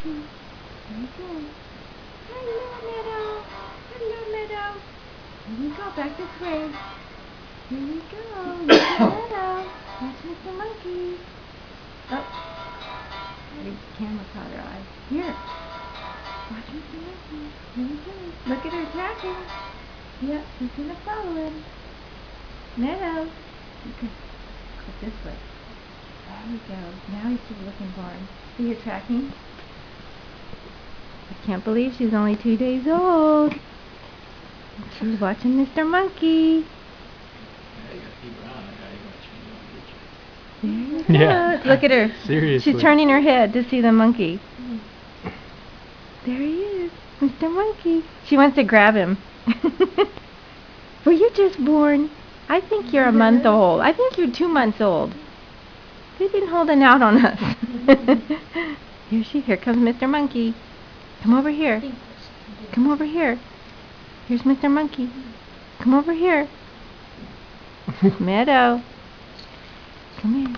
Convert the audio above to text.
Very good. Hello, Meadow. Hello, Meadow. Here we go, back this way. Here we go. Meadow. That's Mr. Monkey. Oh. The camera caught her eye. Here. Watch Mr. Monkey. Here we go. Look at her tracking. Yep, she's gonna follow him. Meadow. Okay. Go this way. There we go. Now he's still looking for him. See her tracking? I can't believe she's only 2 days old. She's watching Mr. Monkey. There you go. Yeah. Look at her. Seriously. She's turning her head to see the monkey. There he is, Mr. Monkey. She wants to grab him. Were you just born? I think you're a month old. I think you're 2 months old. They've been holding out on us. Here comes Mr. Monkey. Come over here. Come over here. Here's Mr. Monkey. Come over here. Meadow. Come here.